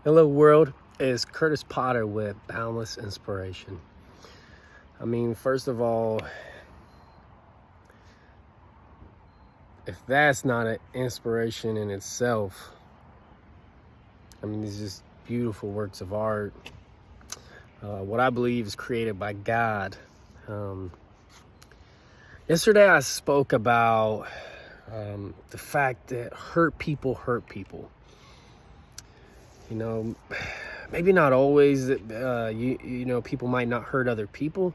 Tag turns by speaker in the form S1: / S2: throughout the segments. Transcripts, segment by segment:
S1: Hello world, it's Kurtis Potter with Boundless Inspiration. First of all, if that's not an inspiration in itself, these just beautiful works of art. What I believe is created by God. Yesterday I spoke about the fact that hurt people hurt people. Maybe not always that people might not hurt other people,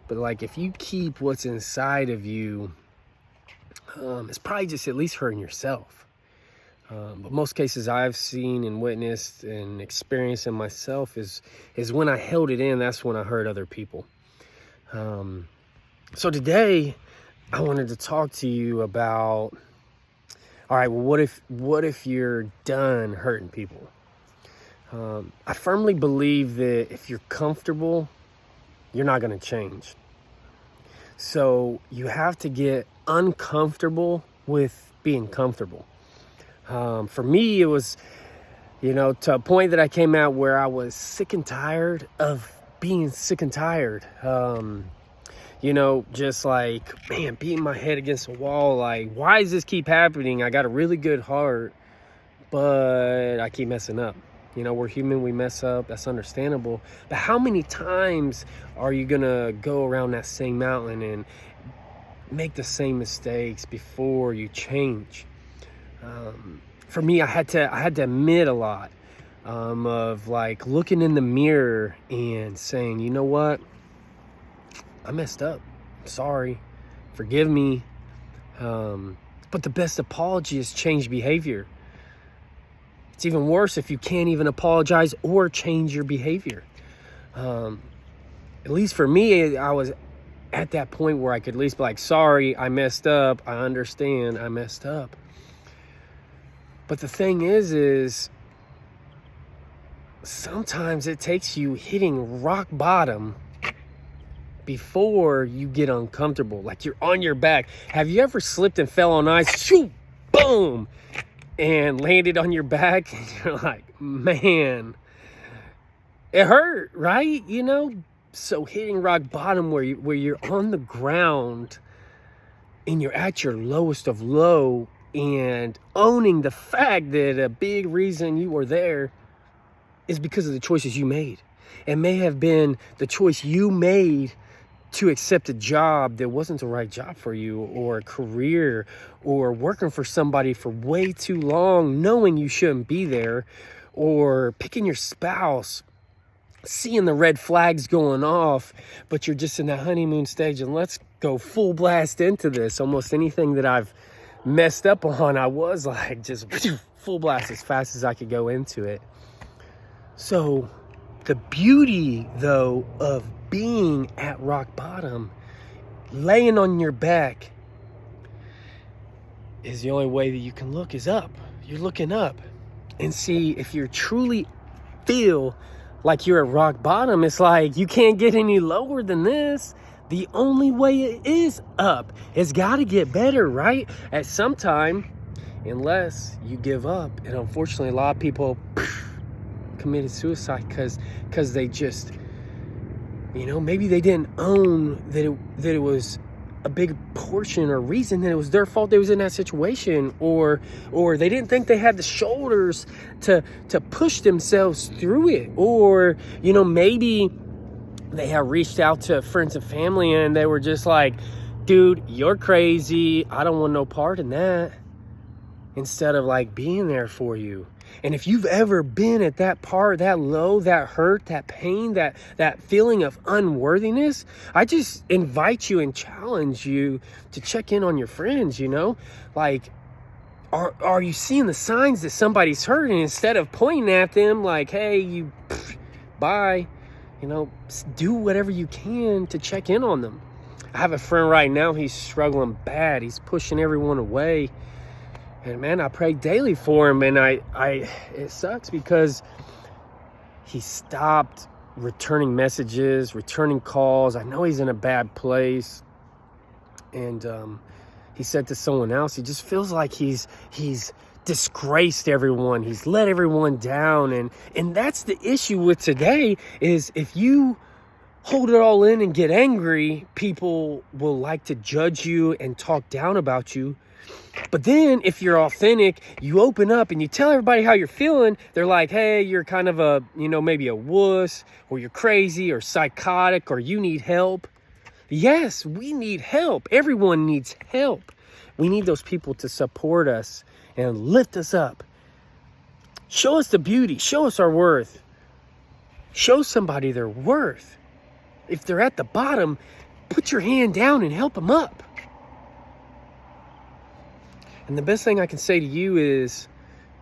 S1: but like if you keep what's inside of you, it's probably just at least hurting yourself. But most cases I've seen and witnessed and experienced in myself is when I held it in, that's when I hurt other people. So today I wanted to talk to you about, all right, well, what if you're done hurting people? I firmly believe that if you're comfortable, you're not going to change. So you have to get uncomfortable with being comfortable. For me, it was, to a point that I came out where I was sick and tired of being sick and tired. Just like, man, beating my head against a wall. Like, why does this keep happening? I got a really good heart, but I keep messing up. We're human, we mess up, that's understandable. But how many times are you gonna go around that same mountain and make the same mistakes before you change? For me, I had to admit a lot of like looking in the mirror and saying, you know what? I messed up. Sorry. Forgive me. But the best apology is change behavior. It's even worse if you can't even apologize or change your behavior. At least for me, I was at that point where I could at least be like, sorry, I messed up. I understand I messed up. But the thing is sometimes it takes you hitting rock bottom before you get uncomfortable. Like you're on your back. Have you ever slipped and fell on ice? Shoot, boom, and landed on your back? And you're like, man, it hurt, right? So hitting rock bottom where you're on the ground and you're at your lowest of low and owning the fact that a big reason you were there is because of the choices you made. It may have been the choice you made to accept a job that wasn't the right job for you, or a career, or working for somebody for way too long knowing you shouldn't be there, or picking your spouse, seeing the red flags going off, but you're just in that honeymoon stage and let's go full blast into this. Almost anything that I've messed up on, I was like just full blast as fast as I could go into it. So the beauty though of being at rock bottom, laying on your back, is the only way that you can look is up. You're looking up and see if you truly feel like you're at rock bottom. It's like you can't get any lower than this. The only way it is up. It's got to get better, right? At some time, unless you give up. And unfortunately, a lot of people committed suicide because they just, maybe they didn't own that it was a big portion or reason that it was their fault they was in that situation, or they didn't think they had the shoulders to push themselves through it, or maybe they have reached out to friends and family and they were just like, dude, you're crazy, I don't want no part in that, instead of like being there for you. And if you've ever been at that part, that low, that hurt, that pain, that feeling of unworthiness, I just invite you and challenge you to check in on your friends, like, are you seeing the signs that somebody's hurting, instead of pointing at them like, hey, bye, do whatever you can to check in on them. I have a friend right now, he's struggling bad. He's pushing everyone away. And man, I pray daily for him, and it sucks because he stopped returning messages, returning calls. I know he's in a bad place. And he said to someone else, he just feels like he's disgraced everyone. He's let everyone down. And that's the issue with today, is if you hold it all in and get angry, people will like to judge you and talk down about you. But then if you're authentic, you open up and you tell everybody how you're feeling, they're like, hey, you're kind of a, maybe a wuss, or you're crazy or psychotic, or you need help. Yes, we need help. Everyone needs help. We need those people to support us and lift us up. Show us the beauty. Show us our worth. Show somebody their worth. If they're at the bottom, put your hand down and help them up. And the best thing I can say to you is,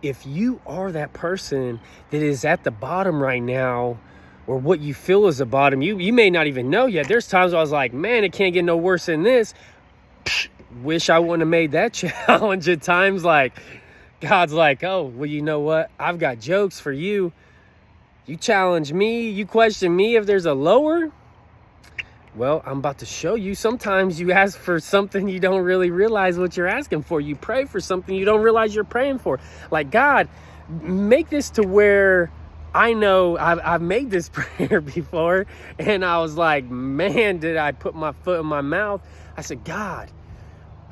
S1: if you are that person that is at the bottom right now, or what you feel is the bottom, you may not even know yet. There's times I was like, man, it can't get no worse than this. Wish I wouldn't have made that challenge at times. Like, God's like, oh, well, you know what? I've got jokes for you. You challenge me, you question me if there's a lower. Well, I'm about to show you. Sometimes you ask for something you don't really realize what you're asking for. You pray for something you don't realize you're praying for. Like, God, make this to where I know I've made this prayer before. And I was like, man, did I put my foot in my mouth? I said, God,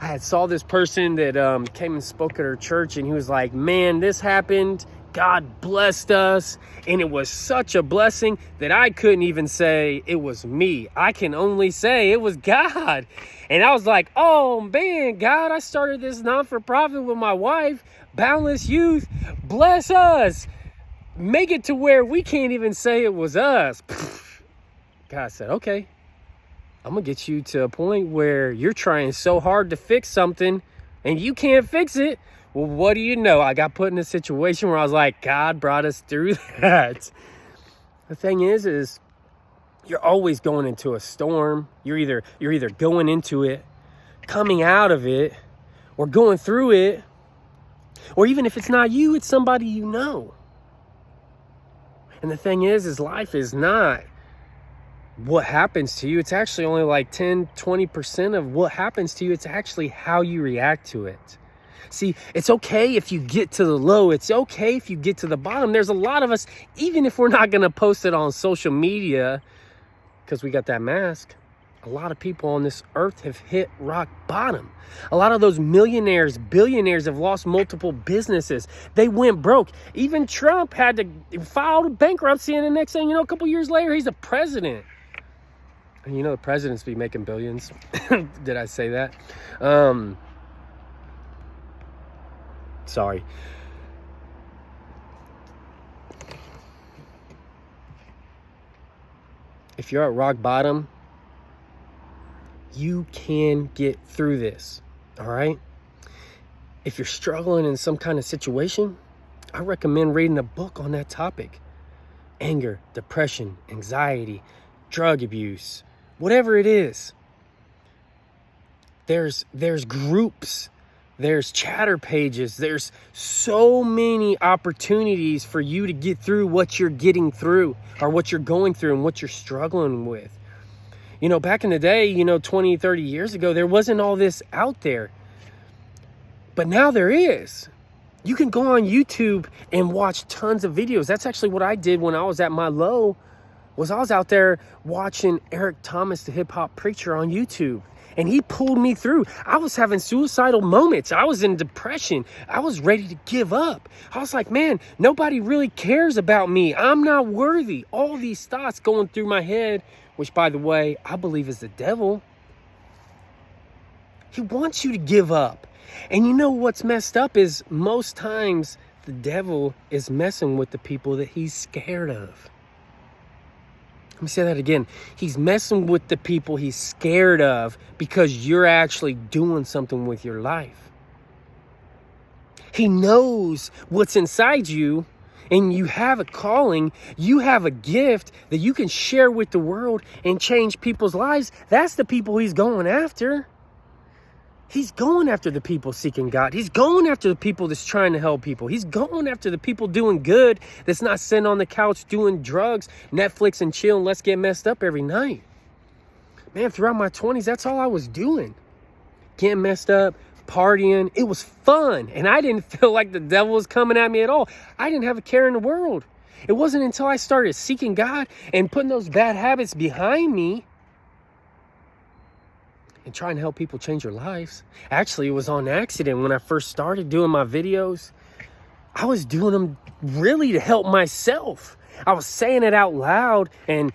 S1: I had saw this person that came and spoke at our church. And he was like, man, this happened. God blessed us, and it was such a blessing that I couldn't even say it was me. I can only say it was God. And I was like, oh man, God, I started this non-for-profit with my wife, Boundless Youth. Bless us. Make it to where we can't even say it was us. God said, okay, I'm going to get you to a point where you're trying so hard to fix something and you can't fix it. Well, what do you know? I got put in a situation where I was like, God brought us through that. The thing is you're always going into a storm. You're either going into it, coming out of it, or going through it. Or even if it's not you, it's somebody you know. And the thing is life is not what happens to you. It's actually only like 10, 20% of what happens to you. It's actually how you react to it. See, it's okay if you get to the low. It's okay if you get to the bottom. There's a lot of us, even if we're not going to post it on social media because we got that mask, a lot of people on this earth have hit rock bottom. A lot of those millionaires, billionaires have lost multiple businesses. They went broke. Even Trump had to file bankruptcy, and the next thing you know, a couple years later, he's the president. And the presidents be making billions. Did I say that? Sorry. If you're at rock bottom, you can get through this, all right? If you're struggling in some kind of situation, I recommend reading a book on that topic. Anger, depression, anxiety, drug abuse, whatever it is. There's groups. There's chatter pages. There's so many opportunities for you to get through what you're getting through, or what you're going through and what you're struggling with. Back in the day, 20, 30 years ago, there wasn't all this out there. But now there is. You can go on YouTube and watch tons of videos. That's actually what I did when I was at my low, was I was out there watching Eric Thomas, the hip hop preacher, on YouTube. And he pulled me through. I was having suicidal moments. I was in depression. I was ready to give up. I was like, man, nobody really cares about me. I'm not worthy. All these thoughts going through my head, which, by the way, I believe is the devil. He wants you to give up. And what's messed up is most times the devil is messing with the people that he's scared of. Let me say that again. He's messing with the people he's scared of because you're actually doing something with your life. He knows what's inside you, and you have a calling. You have a gift that you can share with the world and change people's lives. That's the people he's going after. He's going after the people seeking God. He's going after the people that's trying to help people. He's going after the people doing good, that's not sitting on the couch doing drugs, Netflix and chill, and let's get messed up every night. Man, throughout my 20s, that's all I was doing. Getting messed up, partying. It was fun. And I didn't feel like the devil was coming at me at all. I didn't have a care in the world. It wasn't until I started seeking God and putting those bad habits behind me and trying to help people change their lives. Actually, it was on accident when I first started doing my videos. I was doing them really to help myself. I was saying it out loud, and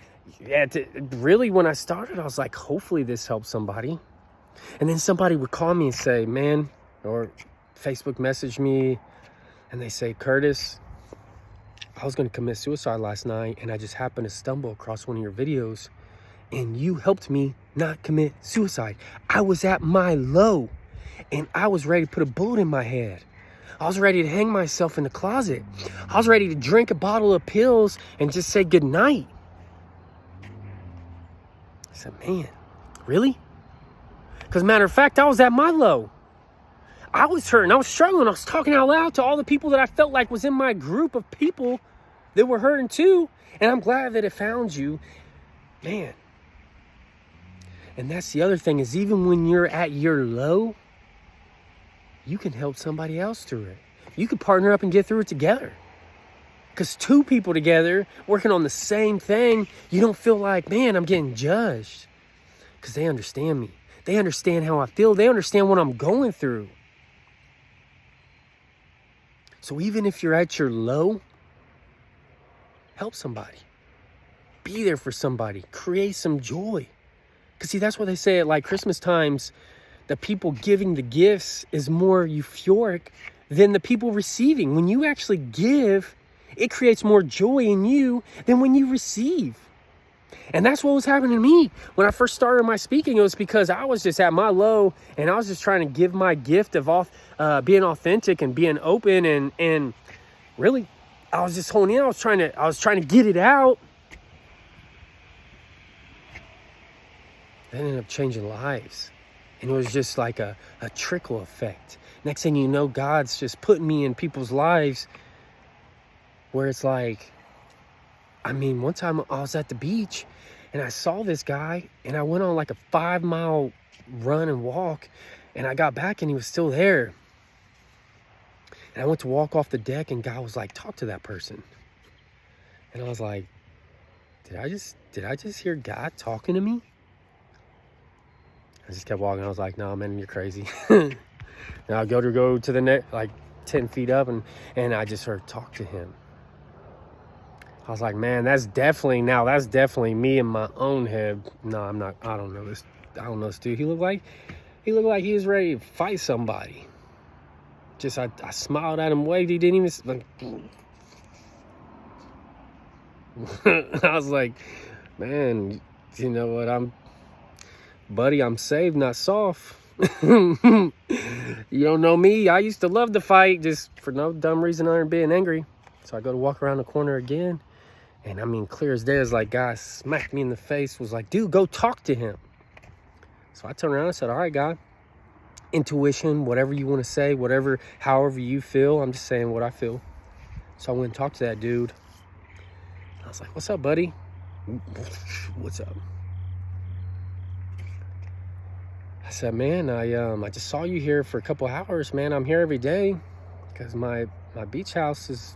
S1: really when I started, I was like, hopefully this helps somebody. And then somebody would call me and say, man, or Facebook message me, and they say, Kurtis, I was going to commit suicide last night, and I just happened to stumble across one of your videos, and you helped me not commit suicide. I was at my low, and I was ready to put a bullet in my head. I was ready to hang myself in the closet. I was ready to drink a bottle of pills and just say goodnight. I said, man, really? Because matter of fact, I was at my low. I was hurting. I was struggling. I was talking out loud to all the people that I felt like was in my group of people that were hurting too. And I'm glad that it found you. Man. And that's the other thing, is even when you're at your low, you can help somebody else through it. You can partner up and get through it together. Because two people together working on the same thing, you don't feel like, man, I'm getting judged. Because they understand me. They understand how I feel. They understand what I'm going through. So even if you're at your low, help somebody. Be there for somebody. Create some joy. Because see, that's what they say at like Christmas times. The people giving the gifts is more euphoric than the people receiving. When you actually give, it creates more joy in you than when you receive. And that's what was happening to me when I first started my speaking. It was because I was just at my low, and I was just trying to give my gift of being authentic and being open, and really, I was just honing in. I was trying to get it out. That ended up changing lives. And it was just like a trickle effect. Next thing you know, God's just putting me in people's lives where it's like, I mean, one time I was at the beach and I saw this guy, and I went on like a 5-mile run and walk, and I got back and he was still there. And I went to walk off the deck, and God was like, talk to that person. And I was like, did I just hear God talking to me? I just kept walking. I was like, no, man, you're crazy. And I'll go to the net, like 10 feet up, and I just heard talk to him. I was like, man, that's definitely me in my own head. No, I'm not. I don't know this dude. He looked like he was ready to fight somebody. Just I smiled at him, waved. He didn't even like. I was like, man, you know what? I'm saved, not soft. You don't know me. I used to love to fight just for no dumb reason other than being angry. So I go to walk around the corner again. And I mean, clear as day, it's like God smacked me in the face, was like, dude, go talk to him. So I turned around and said, all right, God. Intuition, whatever you want to say, however you feel. I'm just saying what I feel. So I went and talked to that dude. I was like, what's up, buddy? What's up? I said, man, I just saw you here for a couple hours, man. I'm here every day because my beach house is,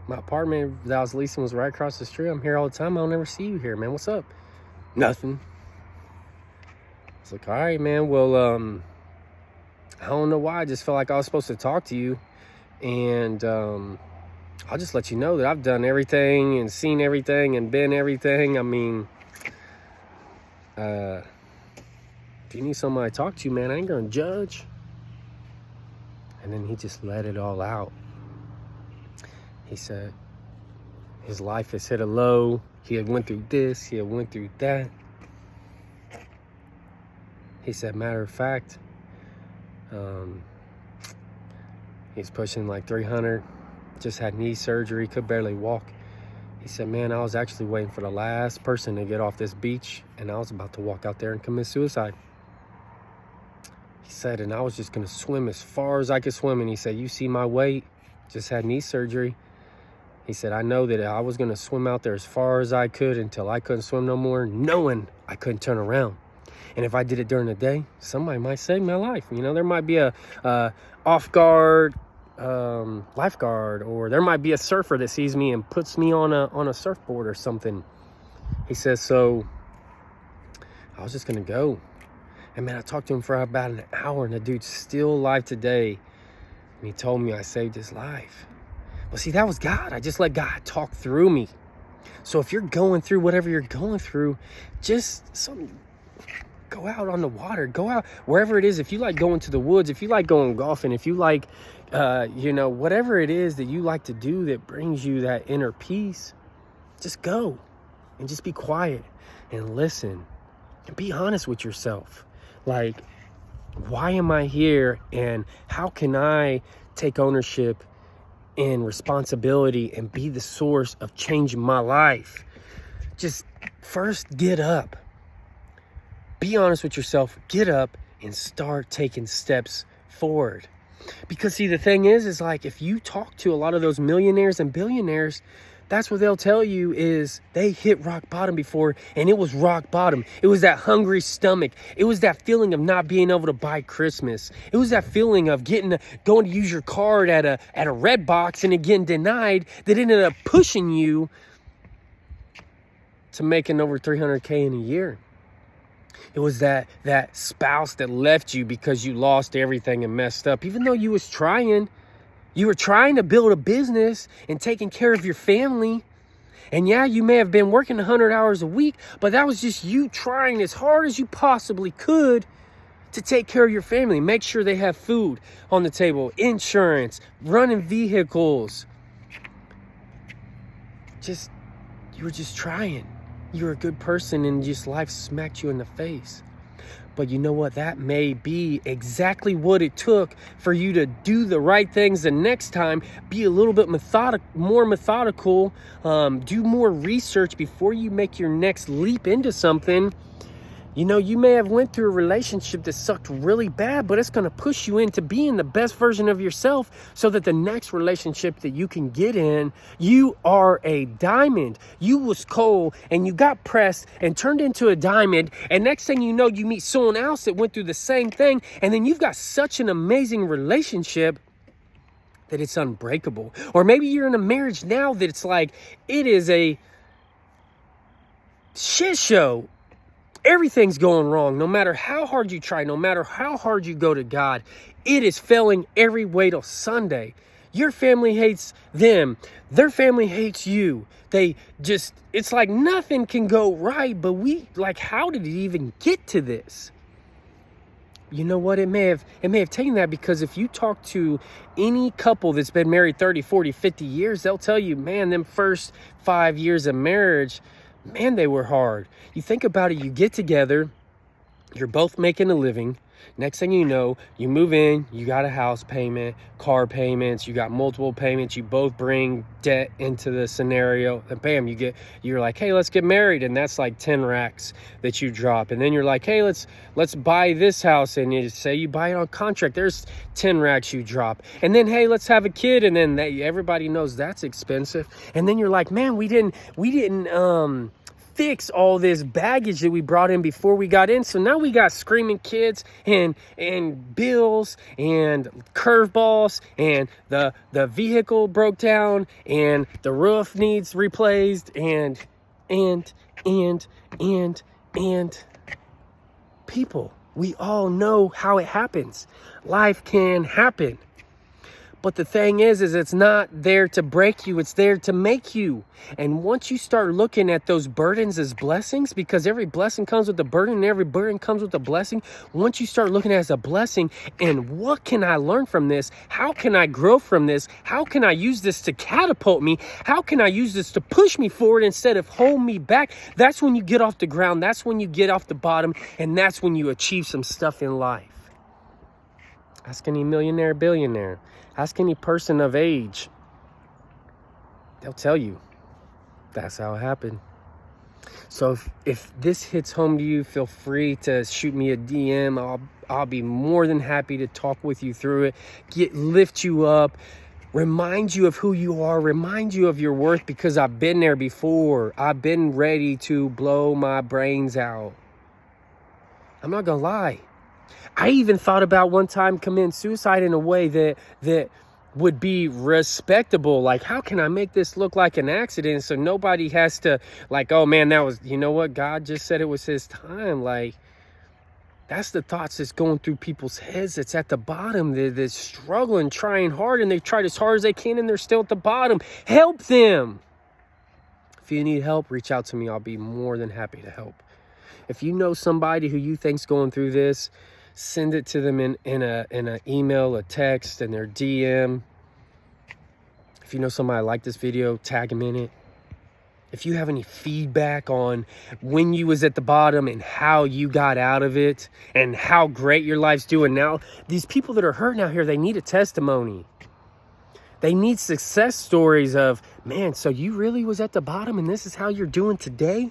S1: my apartment that I was leasing was right across the street. I'm here all the time. I'll never see you here, man. What's up? Nothing. I was like, all right, man. Well, I don't know why. I just felt like I was supposed to talk to you. And I'll just let you know that I've done everything and seen everything and been everything. I mean, if you need somebody to talk to, man, I ain't gonna judge. And then he just let it all out. He said his life has hit a low. He had went through this. He had went through that. He said, matter of fact, he's pushing like 300. Just had knee surgery. Could barely walk. He said, man, I was actually waiting for the last person to get off this beach, and I was about to walk out there and commit suicide. He said, and I was just going to swim as far as I could swim. And he said, you see my weight? Just had knee surgery. He said, I know that I was going to swim out there as far as I could until I couldn't swim no more, knowing I couldn't turn around. And if I did it during the day, somebody might save my life. You know, there might be a off guard lifeguard, or there might be a surfer that sees me and puts me on a surfboard or something. He says, so I was just gonna go. And man, I talked to him for about an hour, and the dude's still alive today. And he told me I saved his life. Well, see, that was God. I just let God talk through me. So if you're going through whatever you're going through, go out on the water, go out wherever it is. If you like going to the woods, if you like going golfing, if you like, whatever it is that you like to do that brings you that inner peace, just go and just be quiet and listen and be honest with yourself. Like, why am I here, and how can I take ownership and responsibility and be the source of changing my life? Just first get up. Be honest with yourself, get up and start taking steps forward. Because see, the thing is like, if you talk to a lot of those millionaires and billionaires, that's what they'll tell you is they hit rock bottom before, and it was rock bottom. It was that hungry stomach. It was that feeling of not being able to buy Christmas. It was that feeling of going to use your card at a red box and it getting denied, that ended up pushing you to making over $300K in a year. It was that spouse that left you because you lost everything and messed up. Even though you were trying to build a business and taking care of your family. And yeah, you may have been working 100 hours a week, but that was just you trying as hard as you possibly could to take care of your family. Make sure they have food on the table, insurance, running vehicles. You were just trying. You're a good person, and just life smacked you in the face. But you know what? That may be exactly what it took for you to do the right things the next time. Be a little bit more methodical. Do more research before you make your next leap into something. You know, you may have went through a relationship that sucked really bad, but it's going to push you into being the best version of yourself, so that the next relationship that you can get in, you are a diamond. You was coal and you got pressed and turned into a diamond. And next thing you know, you meet someone else that went through the same thing. And then you've got such an amazing relationship that it's unbreakable. Or maybe you're in a marriage now that it's like, it is a shit show. Everything's going wrong. No matter how hard you try, no matter how hard you go to God, it is failing every way till Sunday. Your family hates them. Their family hates you. It's like nothing can go right, but how did it even get to this? You know what? It may have taken that, because if you talk to any couple that's been married 30, 40, 50 years, they'll tell you, man, them first 5 years of marriage, man, they were hard. You think about it, you get together, you're both making a living. Next thing you know, you move in, you got a house payment, car payments, you got multiple payments, you both bring debt into the scenario, and bam, you're like, hey, let's get married, and that's like 10 racks that you drop. And then you're like, hey, let's buy this house, and you say you buy it on contract, there's 10 racks you drop. And then, hey, let's have a kid, and then everybody knows that's expensive. And then you're like, man, we didn't fix all this baggage that we brought in before we got in. So now we got screaming kids and bills and curveballs, and the vehicle broke down, and the roof needs replaced, and people, we all know how it happens. Life can happen. But the thing is it's not there to break you. It's there to make you. And once you start looking at those burdens as blessings, because every blessing comes with a burden and every burden comes with a blessing. Once you start looking at it as a blessing, and what can I learn from this? How can I grow from this? How can I use this to catapult me? How can I use this to push me forward instead of hold me back? That's when you get off the ground. That's when you get off the bottom. And that's when you achieve some stuff in life. Ask any millionaire, billionaire. Ask any person of age. They'll tell you that's how it happened. So if this hits home to you, feel free to shoot me a DM. I'll be more than happy to talk with you through it. Lift you up. Remind you of who you are. Remind you of your worth, because I've been there before. I've been ready to blow my brains out. I'm not gonna lie. I even thought about one time committing suicide in a way that would be respectable. Like, how can I make this look like an accident so nobody has to, like, oh man, that was, you know what, God just said it was his time. Like, that's the thoughts that's going through people's heads. That's at the bottom. They're struggling, trying hard, and they tried as hard as they can, and they're still at the bottom. Help them. If you need help, reach out to me. I'll be more than happy to help. If you know somebody who you think's going through this, send it to them in an email, a text, and their DM. If you know somebody like this video, tag them in it. If you have any feedback on when you was at the bottom and how you got out of it and how great your life's doing now, these people that are hurting out here, they need a testimony. They need success stories of, man, so you really was at the bottom and this is how you're doing today?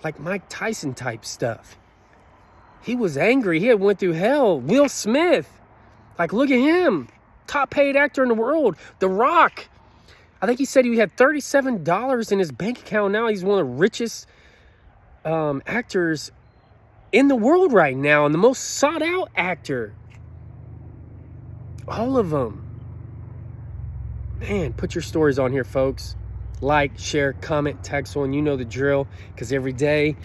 S1: Like Mike Tyson type stuff. He was angry. He had went through hell. Will Smith. Like, look at him. Top paid actor in the world. The Rock. I think he said he had $37 in his bank account now. He's one of the richest actors in the world right now and the most sought out actor. All of them. Man, put your stories on here, folks. Like, share, comment, text one. You know the drill. Because every day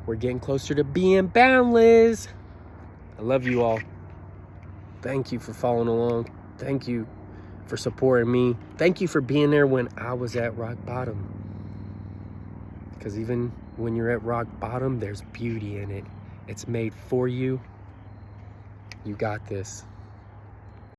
S1: we're getting closer to being boundless. I love you all. Thank you for following along. Thank you for supporting me. Thank you for being there when I was at rock bottom. Because even when you're at rock bottom, there's beauty in it. It's made for you. You got this.